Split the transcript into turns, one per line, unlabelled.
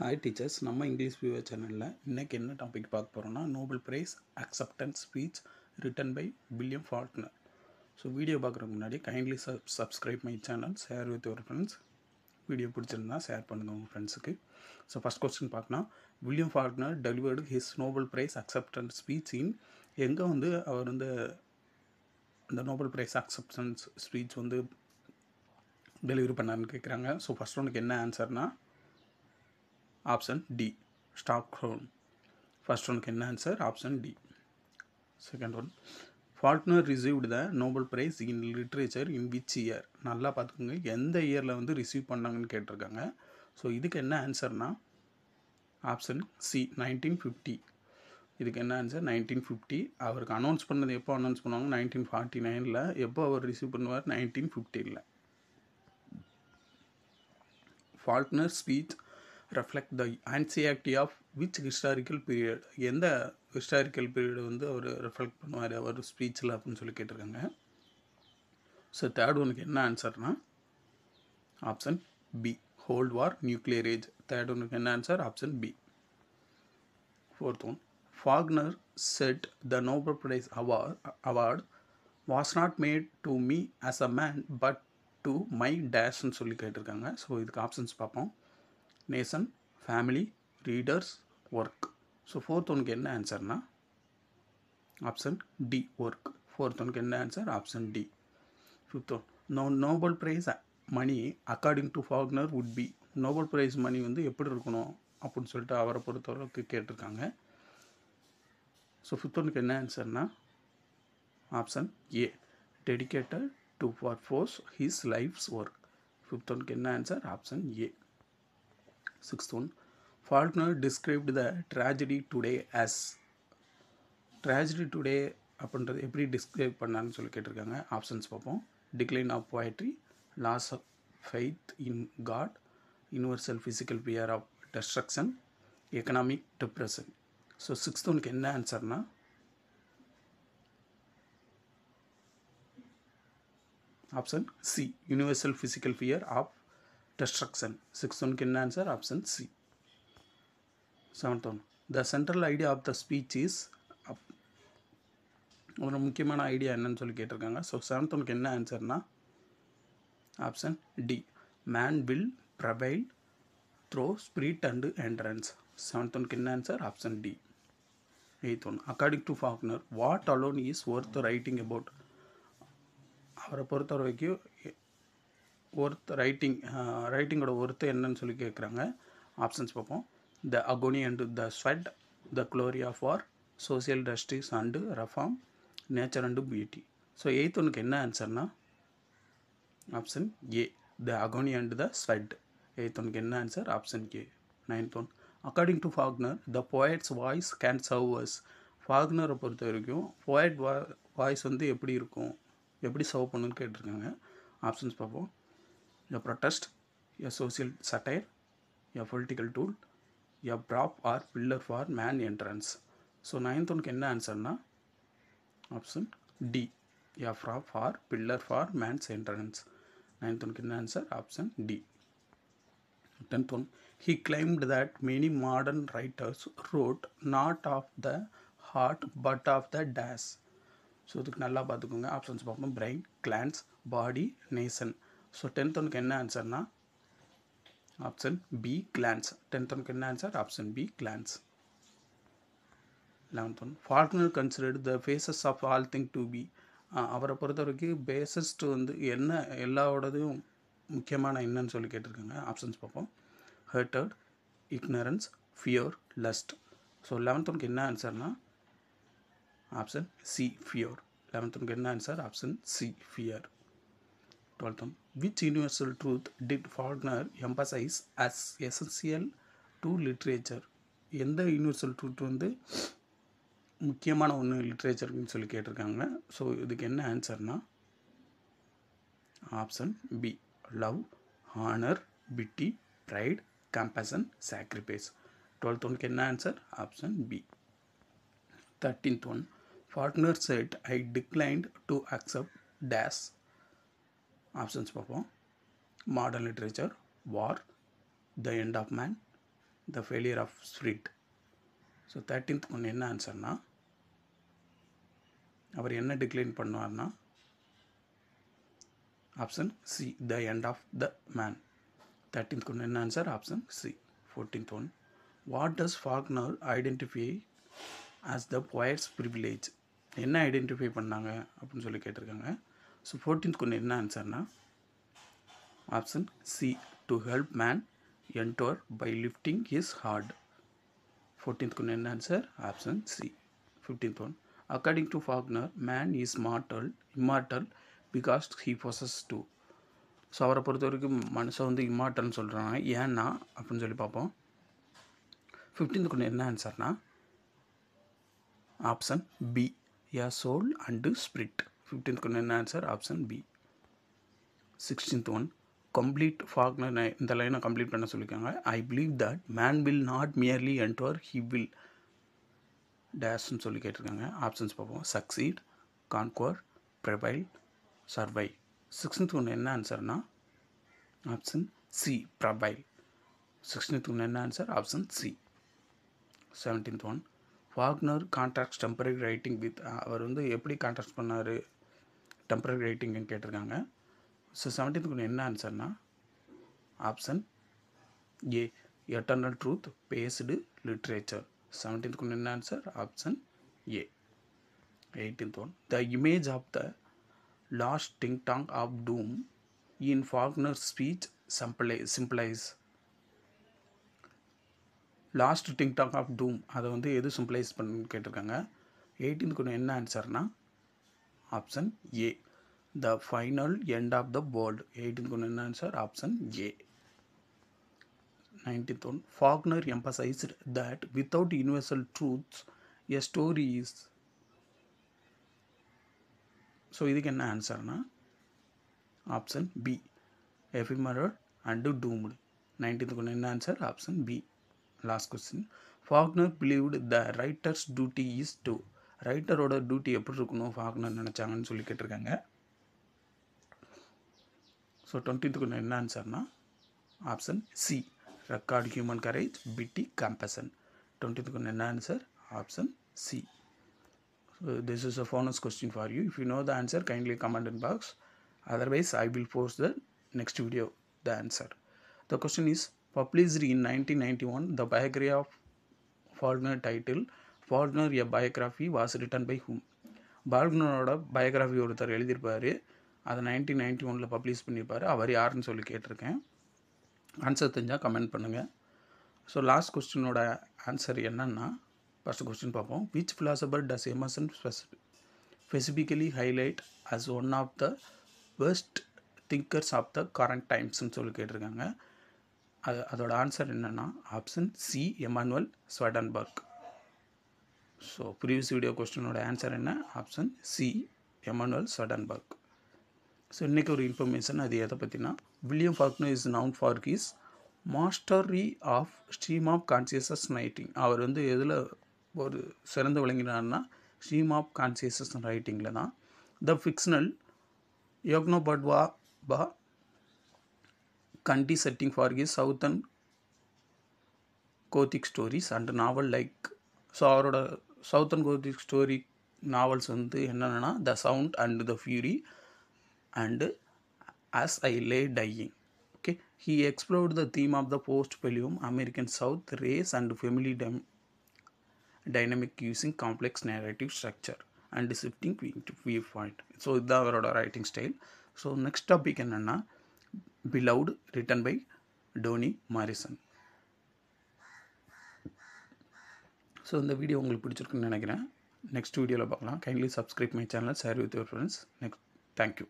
Hi teachers, நம்ம English viewer சேனலில் இன்றைக்கி என்ன டாபிக் பார்க்க போகிறோம்னா Nobel prize acceptance speech written by William Faulkner. So video பார்க்குறதுக்கு முன்னாடி kindly subscribe my channel, share with your friends. Video பிடிச்சிருந்தா ஷேர் பண்ணுங்கள் உங்கள் ஃப்ரெண்ட்ஸுக்கு. ஸோ ஃபஸ்ட் கொஸ்டின் பார்க்கலாம். William Faulkner delivered his Nobel prize acceptance speech in எங்கே அவர் இந்த Nobel prize acceptance speech delivery பண்ணாருன்னு கேட்குறாங்க. ஸோ ஃபஸ்ட் ஒன்றுக்கு என்ன ஆன்சர்னா ஆப்ஷன் டி, ஸ்டாக்ஹோல்ம். ஃபர்ஸ்ட் ஒனுக்கு என்ன answer? Option D. Second one, Faulkner received the Nobel prize in literature in which year? நல்லா பார்த்துக்கோங்க, எந்த இயரில் ரிசீவ் பண்ணாங்கன்னு கேட்டிருக்காங்க. ஸோ இதுக்கு என்ன ஆன்சர்னா ஆப்ஷன் சி, 1950. இதுக்கு என்ன ஆன்சர்? 1950. அவருக்கு அனௌன்ஸ் பண்ணது எப்போ அனௌன்ஸ் பண்ணுவாங்க? 1949. எப்போ அவர் ரிசீவ் பண்ணுவார்? 1950. Faulkner speech reflect the anxiety of which historical period? எந்த ஹிஸ்டாரிக்கல் பீரியட் அவர் ரெஃப்ளெக்ட் பண்ணுவார் அவர் ஸ்பீச்சில் அப்படின்னு சொல்லி கேட்டிருக்காங்க. ஸோ தேர்ட் ஒனுக்கு என்ன ஆன்சர்னா option B, cold war nuclear age. Third ஒனுக்கு என்ன answer? Option B. Fourth one, Faulkner said the Nobel prize award was not made to me as a man but to my டேஷ்ன்னு சொல்லி கேட்டிருக்காங்க. So இதுக்கு options பார்ப்போம். Nation, family, readers, work. So fourth ஒனுக்கு என்ன ஆன்சர்னா ஆப்ஷன் டி, ஒர்க். ஃபோர்த் ஒனுக்கு என்ன answer? Option D. Fifth one, Nobel prize money according to Faulkner would be? Nobel prize மணி எப்படி இருக்கணும் அப்படின்னு சொல்லிட்டு அவரை பொறுத்தவரைக்கு கேட்டிருக்காங்க. ஸோ ஃபிஃப்த் ஒனுக்கு என்ன ஆன்சர்னா option A, dedicated to purpose his life's work. Fifth ஒனுக்கு என்ன answer? Option A. Sixth one, Faulkner described the tragedy today as? Tragedy today அப்படின்றது எப்படி டிஸ்கிரைப் பண்ணான்னு சொல்லி கேட்டிருக்காங்க. ஆப்ஷன்ஸ் பார்ப்போம். Decline of poetry, loss of faith in God, universal physical fear of destruction, economic depression. So sixth ஒனுக்கு என்ன ஆன்சர்னா option C, universal physical fear of destruction. Sixth ஒனுக்கு என்ன answer? Option C. Seventh one, the central idea of the speech is? ஒரு முக்கியமான idea என்னன்னு சொல்லி கேட்டிருக்காங்க. ஸோ செவன்த் ஒனுக்கு என்ன ஆன்சர்னா option D, man will prevail through spirit and entrance. Seventh ஒனுக்கு என்ன answer? Option D. Eighth one, according to Faulkner what alone is worth writing about? அவரை பொறுத்த வரைக்கும் ஒர்த் ரைட்டிங்கோட ஒர்த்து என்னன்னு சொல்லி கேட்குறாங்க. ஆப்ஷன்ஸ் பார்ப்போம். The agony and the sweat, the glory of war, social justice and reform, nature and beauty. So eighth ஒனுக்கு என்ன ஆன்சர்னா option A, the agony and the sweat. Eighth ஒனுக்கு என்ன answer? Option A. Ninth one, according to Faulkner the poet's voice can serve us? ஃபால்க்னரை பொறுத்த வரைக்கும் poet voice எப்படி இருக்கும், எப்படி சர்வ் பண்ணுன்னு கேட்டிருக்காங்க. ஆப்ஷன்ஸ் பார்ப்போம். A protest, a social satire, a political tool, a prop or pillar for man entrance. So ninth ஒனுக்கு என்ன ஆன்சர்னா option D, a prop or pillar for man's entrance. Ninth ஒனுக்கு என்ன answer? Option D. Tenth one, he claimed that many modern writers wrote not of the heart but of the dash. So இதுக்கு நல்லா பார்த்துக்கோங்க. Options பார்ப்போம். Brain, glance, body, nation. So tenth ஒனுக்கு என்ன ஆன்சர்னா option B, glance. Tenth ஒனுக்கு என்ன answer? Option B, glance. 11th one, Faulkner considered the basest of all thing to be? அவரை பொறுத்த வரைக்கும் பேசஸ்ட் என்ன எல்லாவோடதும் முக்கியமான என்னன்னு சொல்லி கேட்டிருக்காங்க. ஆப்ஷன்ஸ் பார்ப்போம். Hated, ignorance, fear, lost. So 11th ஒனுக்கு என்ன ஆன்சர்னா ஆப்ஷன் சி, ஃபியர். 11th ஒனுக்கு என்ன answer? Option C, fear. 12th one, which universal truth did Faulkner emphasize as essential to literature? எந்த யூனிவர்சல் ட்ரூத் முக்கியமான ஒன்று லிட்ரேச்சர்னு சொல்லி கேட்டிருக்காங்க. ஸோ இதுக்கு என்ன ஆன்சர்னா option B, love, honour, pity, pride, compassion, sacrifice. 12th ஒனுக்கு என்ன answer? Option B. 13th one, Faulkner said I declined to accept dash. Options பார்ப்போம். Modern literature, war, the end of man, the failure of spirit. So 13th ஒன்று என்ன ஆன்சர்னா, அவர் என்ன decline பண்ணுவார்னா option C, the end of the man. 13th ஒன்று என்ன answer, option C. 14th one, what does Faulkner identify as the poet's privilege. என்ன identify பண்ணாங்க அப்படின்னு சொல்லி கேட்டிருக்காங்க. ஸோ 14th ஒன்று என்ன ஆன்சர்னா option C, to help man endure by lifting his heart. 14th ஒன்று என்ன answer, option C. 15th one, according to Faulkner man is immortal because he possess to. So அவரை பொறுத்த வரைக்கும் மனுஷன் வந்து இம்மார்டல்னு சொல்கிறாங்க, ஏன்னா அப்படின்னு சொல்லி பார்ப்போம். 15th ஒன்று என்ன ஆன்சர்னா option B, a soul and spirit. 15th ஒன்று என்ன answer, option B. 16th one, complete Faulkner இந்த லைனை கம்ப்ளீட் பண்ண சொல்லியிருக்காங்க. I believe that man will not merely endure, he will டேஷ்னு சொல்லி கேட்டிருக்காங்க. ஆப்ஷன்ஸ் பார்ப்போம். சக்சீட், கான்குவர், ப்ரெவைல், சர்வை. 16th ஒன்று என்ன ஆன்சர்னா ஆப்ஷன் சி, ப்ரெவைல். 16th ஒன்று என்ன answer, option C. 17th one, Faulkner contracts temporary writing with. அவர் வந்து எப்படி கான்ட்ராக்ட் பண்ணார் டெம்பரரி ரைட்டிங்னு கேட்டிருக்காங்க. ஸோ 17th ஒன்று என்ன ஆன்சர்னா option A, eternal truth based literature. 17th ஒன்று என்ன answer, option A. 18th one, the image of the last ding dong of doom in Faulkner speech symbolises. Last ding dong of doom அதை வந்து எது symbolises பண்ணு கேட்டிருக்காங்க. 18th ஒன்று என்ன ஆன்சர்னா option A, the final end of the world. 18th ஒன்று என்ன answer, option A. 19th one, Faulkner emphasized that without universal truths, a story is. So, இதுக்கு என்ன ஆன்சர்னா option B, ephemeral and doomed. 19th ஒன்று என்ன answer, option B. Last question, Faulkner believed the writer's duty is to. ரைட்டரோட duty எப்படி இருக்கணும் Faulkner நினச்சாங்கன்னு சொல்லி கேட்டிருக்காங்க. ஸோ 20th ஒன்று என்ன ஆன்சர்னா option C, record human courage, pity, compassion. 20th one என்ன answer, option C. So this is a bonus question for you. If you know the answer, kindly comment in box. Otherwise, I will post the next video the answer. The question is, published in 1991, the biography of Faulkner title Faulkner a biography was written by whom? பால்கனரோட biography ஒருத்தர் எழுதியிருப்பார், அதை 1991 publish பண்ணியிருப்பார். அவர் யாருன்னு சொல்லி கேட்டிருக்கேன். Answer தெரிஞ்சால் comment பண்ணுங்கள். ஸோ லாஸ்ட் கொஸ்டினோட ஆன்சர் என்னன்னா, ஃபஸ்ட் கொஸ்டின் பார்ப்போம். Which philosopher does Emerson specifically highlight as one of the best thinkers of the current டைம்ஸ்ன்னு சொல்லி கேட்டிருக்காங்க. அதோட ஆன்சர் என்னென்னா option C, Emanuel Swedenborg. So previous video கொஸ்டினோட ஆன்சர் என்ன, option C, Emanuel Swedenborg. So இன்றைக்கி ஒரு இன்ஃபர்மேஷன், அது எதை பற்றினா, William Faulkner is known for his mastery of stream of consciousness writing. அவர் வந்து எதில் ஒரு சிறந்து விளங்கினார்னா ஸ்ட்ரீம் ஆஃப் கான்சியஸஸ் ரைட்டிங்கில் தான். The fictional Yoknapatawpha county setting for his southern gothic stories and novel like. So அவரோட சவுத்தன் கோத்திக் ஸ்டோரி நாவல்ஸ் வந்து என்னென்னா the sound and the fury and as I lay dying. Okay, he explored the theme of the post-Pallium American South, race and family dynamic using complex narrative structure and shifting viewpoint. So this is our writing style. So next topic என்னன்னா Beloved, written by Toni Morrison. So இந்த video உங்களுக்கு பிடிச்சிருக்குன்னு நினைக்கிறேன். Next வீடியோவில் பார்க்கலாம். Kindly subscribe my channel, share with your friends. Thank you.